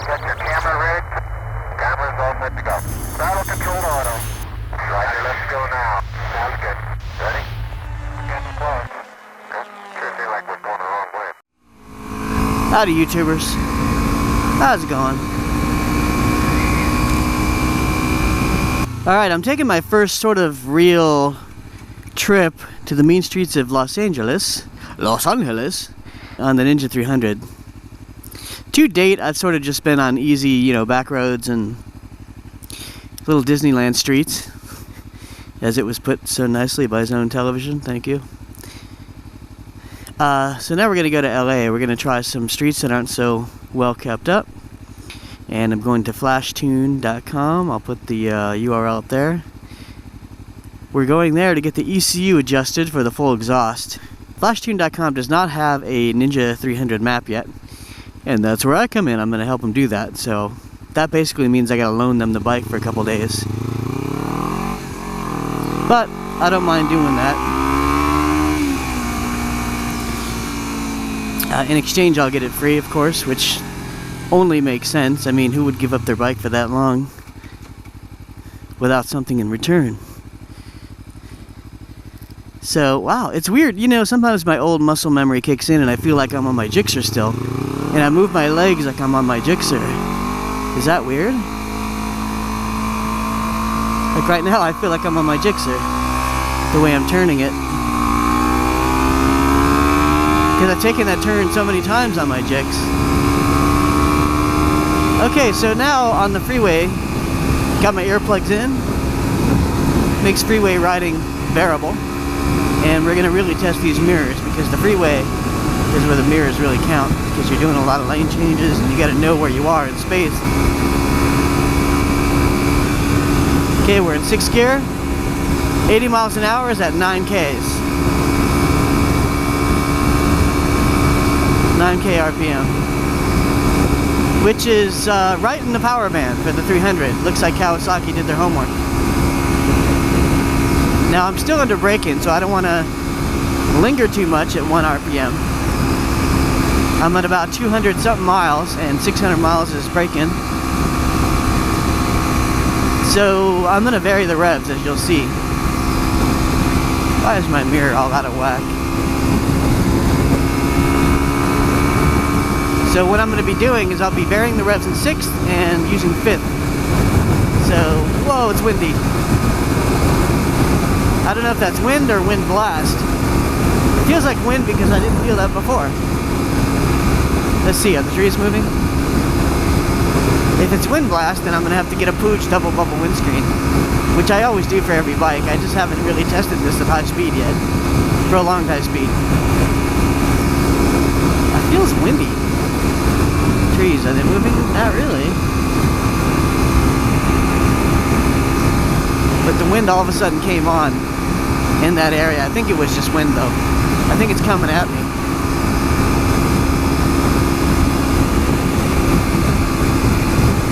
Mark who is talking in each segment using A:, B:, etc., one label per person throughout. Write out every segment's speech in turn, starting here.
A: Got your camera rigged? Camera's all set to go. Throttle controlled auto. Roger, let's go now. Sounds good. Ready? Getting close. Sure feel like we're going the wrong way.
B: Howdy, YouTubers. How's it going? Alright, I'm taking my first sort of real trip to the mean streets of Los Angeles on the Ninja 300. To date, I've sort of just been on easy, you know, back roads and little Disneyland streets, as it was put so nicely by Zone Television. Thank you. So now we're going to go to LA. We're going to try some streets that aren't so well kept up. And I'm going to flashtune.com. I'll put the URL up there. We're going there to get the ECU adjusted for the full exhaust. Flashtune.com does not have a Ninja 300 map yet. And that's where I come in. I'm going to help them do that. So that basically means I got to loan them the bike for a couple days. But I don't mind doing that. In exchange, I'll get it free, of course, which only makes sense. I mean, who would give up their bike for that long without something in return? So, wow, it's weird. You know, sometimes my old muscle memory kicks in and I feel like I'm on my Gixxer still. And I move my legs like I'm on my Gixxer. Is that weird? Like right now, I feel like I'm on my Gixxer, the way I'm turning it. Because I've taken that turn so many times on my Gix. Okay, so now on the freeway, got my earplugs in. Makes freeway riding bearable. And we're going to really test these mirrors, because the freeway is where the mirrors really count, because you're doing a lot of lane changes and you got to know where you are in space. Okay, we're in 6th gear. 80 miles an hour is at 9 Ks. 9K RPM. Which is right in the power band for the 300. Looks like Kawasaki did their homework. Now I'm still under braking, so I don't want to linger too much at 1 RPM. I'm at about 200 something miles, and 600 miles is braking. So I'm going to vary the revs, as you'll see. Why is my mirror all out of whack? So what I'm going to be doing is I'll be varying the revs in 6th and using 5th. So, whoa, it's windy. I don't know if that's wind or wind blast. It feels like wind because I didn't feel that before. Let's see, are the trees moving? If it's wind blast, then I'm going to have to get a Pooch double bubble windscreen, which I always do for every bike. I just haven't really tested this at high speed yet. Prolonged high speed. It feels windy. Trees, are they moving? Not really. But the wind all of a sudden came on in that area. I think it was just wind though. I think it's coming at me.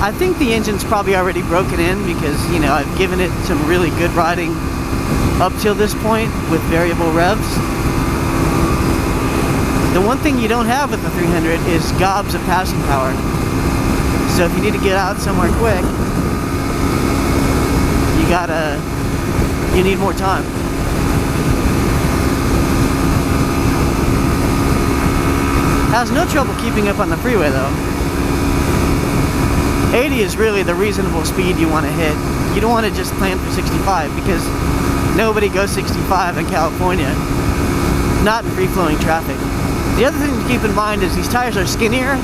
B: I think the engine's probably already broken in because, you know, I've given it some really good riding up till this point with variable revs. The one thing you don't have with the 300 is gobs of passing power. So if you need to get out somewhere quick, you need more time. Has no trouble keeping up on the freeway though. 80 is really the reasonable speed you want to hit. You don't want to just plan for 65 because nobody goes 65 in California. Not in free-flowing traffic. The other thing to keep in mind is these tires are skinnier,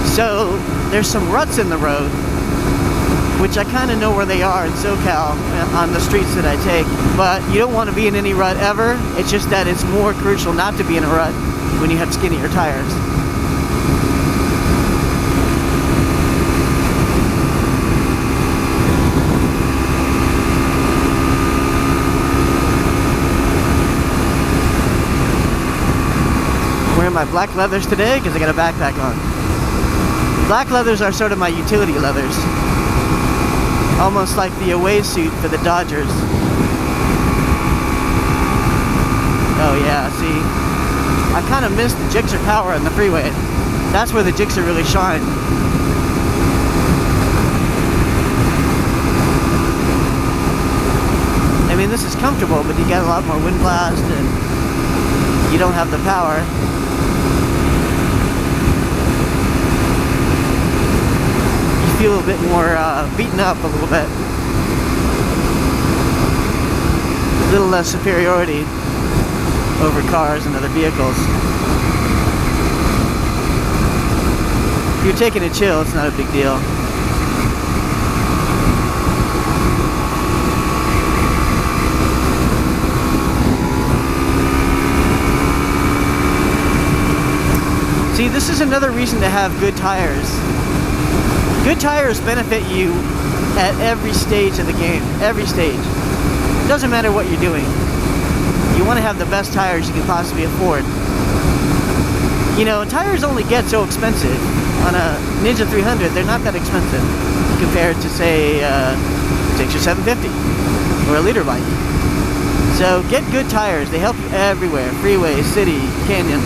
B: so there's some ruts in the road, which I kind of know where they are in SoCal on the streets that I take, but you don't want to be in any rut ever. It's just that it's more crucial not to be in a rut when you have skinnier tires. Wearing my black leathers today because I got a backpack on. Black leathers are sort of my utility leathers. Almost like the away suit for the Dodgers. Oh yeah, see? I kind of missed the Gixxer power on the freeway. That's where the Gixxer really shine. comfortable, but you get a lot more wind blast and you don't have the power. You feel a bit more beaten up a little bit. A little less superiority over cars and other vehicles. If you're taking a chill, it's not a big deal. See, this is another reason to have good tires. Good tires benefit you at every stage of the game. Every stage. It doesn't matter what you're doing. You want to have the best tires you can possibly afford. You know, tires only get so expensive. On a Ninja 300, they're not that expensive compared to, say, 6 or 750 or a liter bike. So get good tires. They help you everywhere. Freeway, city, canyon.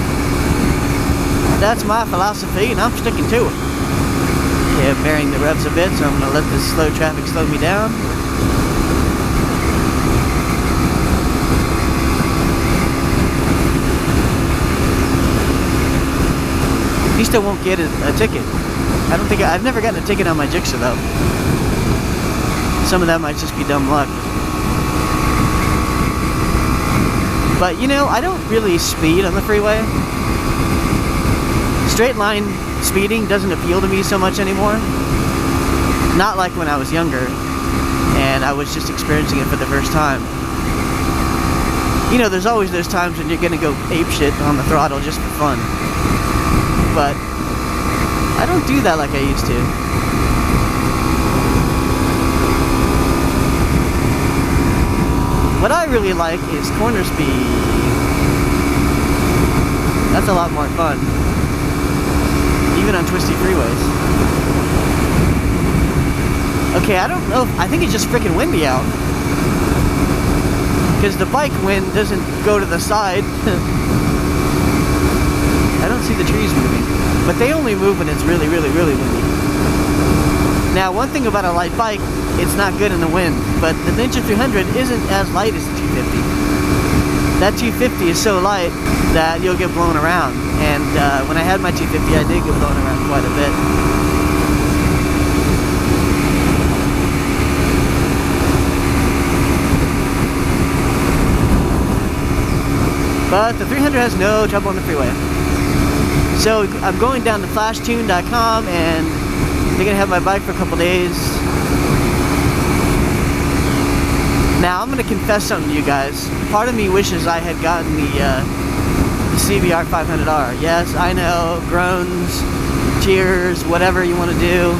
B: That's my philosophy, and I'm sticking to it. Okay, I'm varying the revs a bit, so I'm going to let this slow traffic slow me down. At least I won't get a ticket. I don't think I've never gotten a ticket on my Jixer though. Some of that might just be dumb luck. But you know, I don't really speed on the freeway. Straight line speeding doesn't appeal to me so much anymore. Not like when I was younger and I was just experiencing it for the first time. You know, there's always those times when you're gonna go apeshit on the throttle just for fun. But I don't do that like I used to. What I really like is corner speed. That's a lot more fun. Even on twisty freeways. Okay, I don't know. I think it's just freaking windy out. Because the bike wind doesn't go to the side. I don't see the trees moving. But they only move when it's really, really, really windy. Now, one thing about a light bike, it's not good in the wind. But the Ninja 300 isn't as light as the 250. That 250 is so light that you'll get blown around. And when I had my 250, I did get blown around quite a bit. But the 300 has no trouble on the freeway. So I'm going down to flashtune.com and they're gonna have my bike for a couple days. Now I'm gonna confess something to you guys. Part of me wishes I had gotten the CBR500R. Yes, I know, groans, tears, whatever you want to do.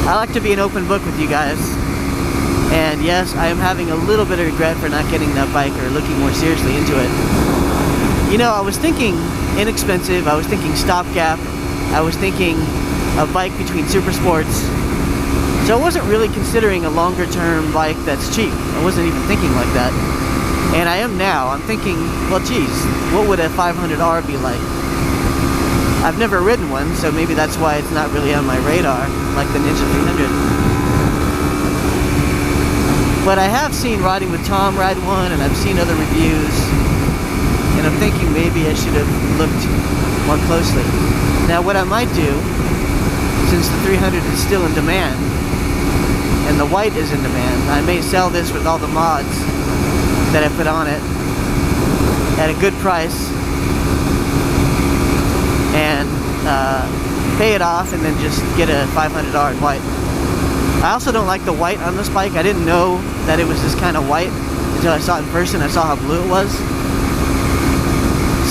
B: I like to be an open book with you guys. And yes, I am having a little bit of regret for not getting that bike or looking more seriously into it. You know, I was thinking inexpensive, I was thinking stopgap, I was thinking a bike between super sports. So I wasn't really considering a longer term bike that's cheap. I wasn't even thinking like that. And I am now. I'm thinking, well geez, what would a 500R be like? I've never ridden one, so maybe that's why it's not really on my radar, like the Ninja 300. But I have seen Riding with Tom ride one, and I've seen other reviews. And I'm thinking maybe I should have looked more closely. Now what I might do, since the 300 is still in demand, and the white is in demand, I may sell this with all the mods that I put on it at a good price and pay it off and then just get a 500R in white. I also don't like the white on this bike. I didn't know that it was this kind of white until I saw it in person. I saw how blue it was.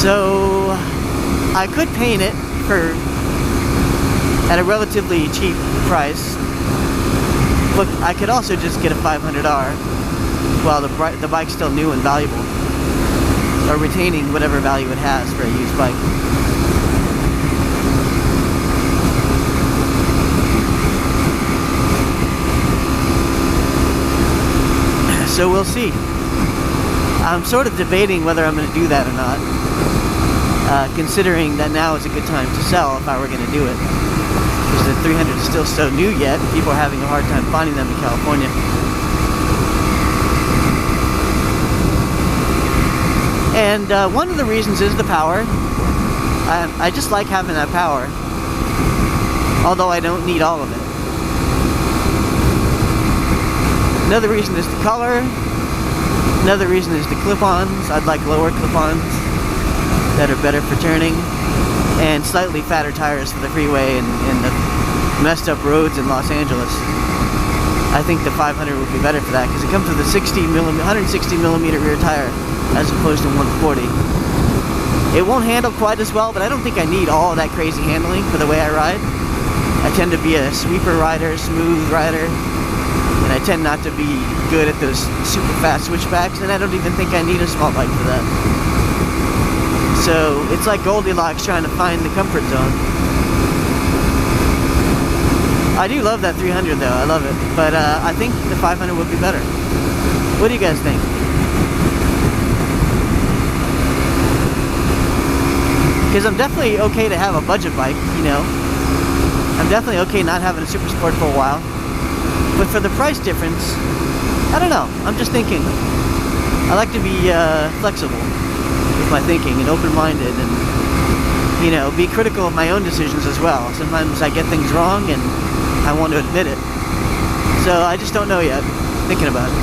B: So I could paint it at a relatively cheap price. Look, I could also just get a 500R while the bike's still new and valuable, or retaining whatever value it has for a used bike. So we'll see. I'm sort of debating whether I'm going to do that or not, considering that now is a good time to sell if I were going to do it. Because the 300 is still so new yet, people are having a hard time finding them in California. And one of the reasons is the power. I just like having that power, although I don't need all of it. Another reason is the color. Another reason is the clip-ons. I'd like lower clip-ons that are better for turning, and slightly fatter tires for the freeway and the messed up roads in Los Angeles. I think the 500 would be better for that because it comes with a 160 millimeter rear tire as opposed to 140. It won't handle quite as well, but I don't think I need all that crazy handling for the way I ride. I tend to be a sweeper rider, smooth rider, and I tend not to be good at those super fast switchbacks, and I don't even think I need a small bike for that. So it's like Goldilocks trying to find the comfort zone. I do love that 300 though, I love it, but I think the 500 would be better. What do you guys think? Because I'm definitely okay to have a budget bike, you know. I'm definitely okay not having a super sport for a while. But for the price difference, I don't know. I'm just thinking. I like to be flexible with my thinking and open-minded and, you know, be critical of my own decisions as well. Sometimes I get things wrong and I want to admit it. So I just don't know yet. Thinking about it.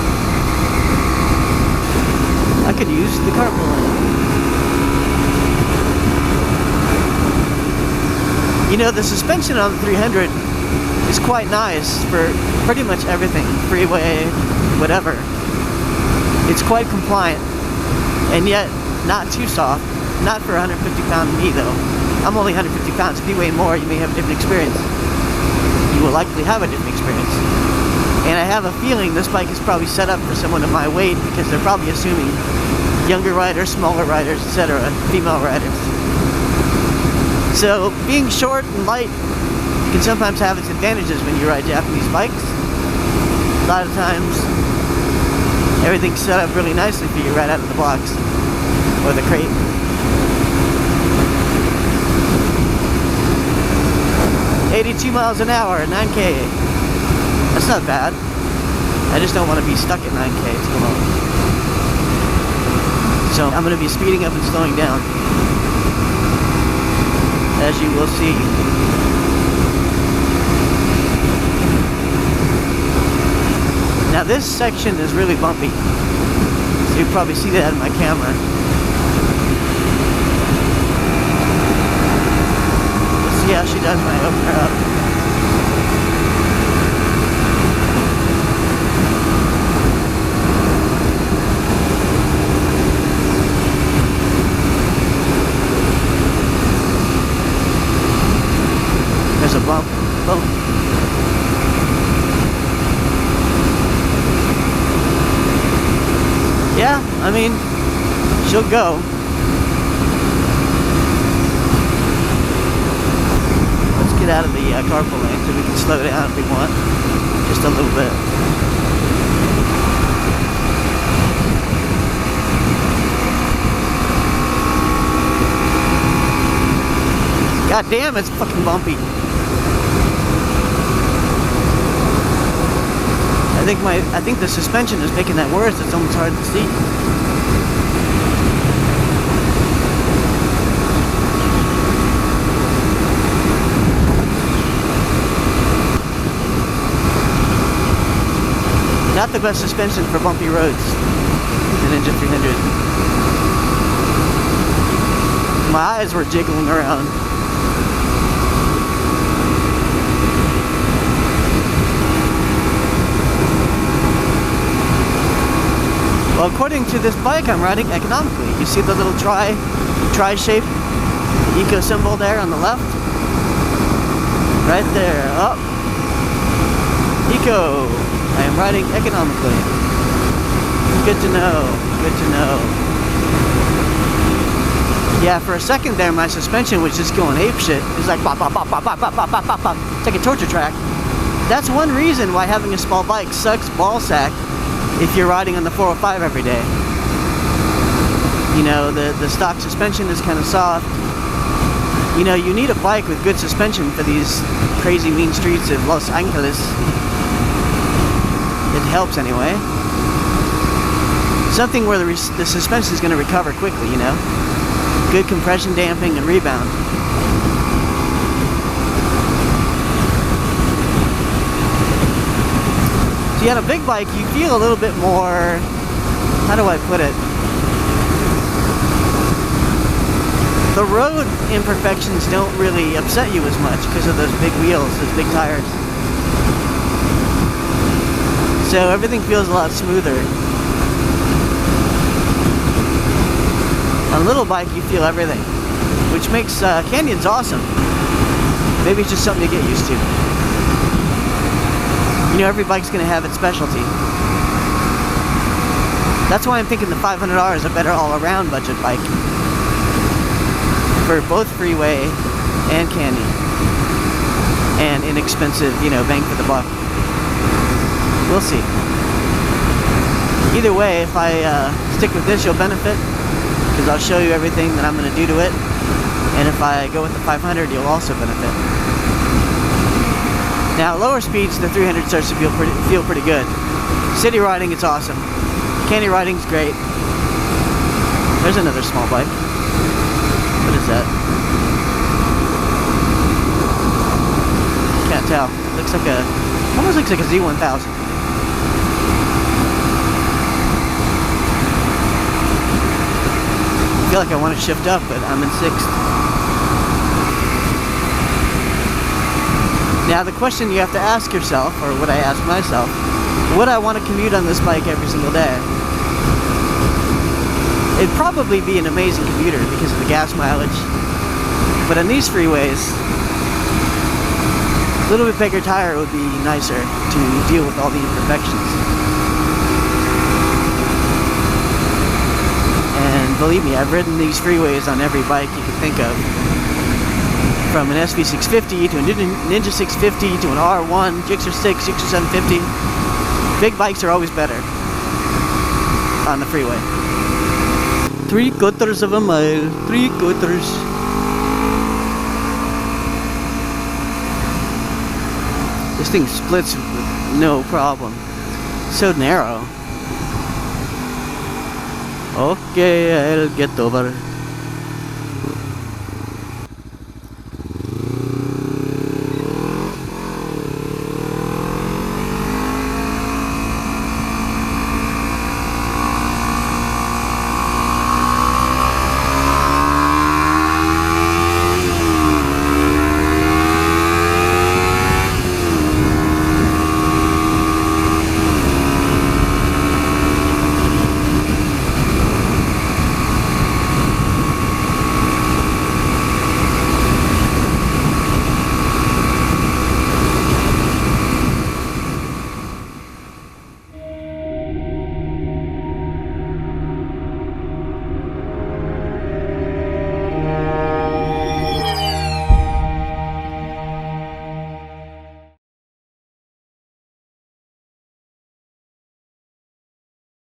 B: I could use the carpool lane. You know, the suspension on the 300 is quite nice for pretty much everything. Freeway, whatever. It's quite compliant. And yet, not too soft. Not for 150-pound me, though. I'm only 150 pounds. If you weigh more, you may have a different experience. You will likely have a different experience. And I have a feeling this bike is probably set up for someone of my weight because they're probably assuming younger riders, smaller riders, etc., female riders. So being short and light can sometimes have its advantages when you ride Japanese bikes. A lot of times everything's set up really nicely for you right out of the box or the crate. "82 miles an hour at 9K. That's not bad. I just don't want to be stuck at 9K too long. So I'm going to be speeding up and slowing down, as you will see. Now this section is really bumpy, so you probably see that in my camera. Let's see how she does when I open her up. There's a bump. Boom. Yeah, I mean, she'll go. Let's get out of the carpool lane so we can slow down if we want. Just a little bit. God damn, it's fucking bumpy. I think the suspension is making that worse. It's almost hard to see. Not the best suspension for bumpy roads, the Ninja 300. My eyes were jiggling around. Well, according to this bike, I'm riding economically. You see the little tri-shape eco symbol there on the left? Right there, up. Eco. I am riding economically. Good to know, good to know. Yeah, for a second there, my suspension was just going apeshit. It was like bop, bop, bop, bop, bop, bop, bop, bop, bop. It's like a torture track. That's one reason why having a small bike sucks ballsack if you're riding on the 405 every day. You know, the stock suspension is kind of soft. You know, you need a bike with good suspension for these crazy mean streets of Los Angeles. It helps anyway. Something where the suspension is going to recover quickly, you know? Good compression damping and rebound. So you had a big bike, you feel a little bit more, how do I put it? The road imperfections don't really upset you as much because of those big wheels, those big tires. So everything feels a lot smoother. On a little bike you feel everything, which makes canyons awesome. Maybe it's just something to get used to. You know, every bike's gonna have its specialty. That's why I'm thinking the 500R is a better all-around budget bike for both freeway and canyon, and inexpensive, you know, bang for the buck. We'll see. Either way, if I stick with this, you'll benefit, because I'll show you everything that I'm going to do to it. And if I go with the 500, you'll also benefit. Now, at lower speeds, the 300 starts to feel pretty good. City riding, it's awesome. Canyon riding's great. There's another small bike. What is that? Can't tell. Looks like almost looks like a Z1000. I feel like I want to shift up, but I'm in 6th. Now the question you have to ask yourself, or what I ask myself, would I want to commute on this bike every single day? It'd probably be an amazing commuter because of the gas mileage. But on these freeways, a little bit bigger tire would be nicer to deal with all the imperfections. And believe me, I've ridden these freeways on every bike you can think of. From an SV650 to a Ninja 650 to an R1, Gixxer 6, Gixxer 750. Big bikes are always better on the freeway. 3/4 of a mile, 3/4. This thing splits with no problem. So narrow. Okay, I'll get over.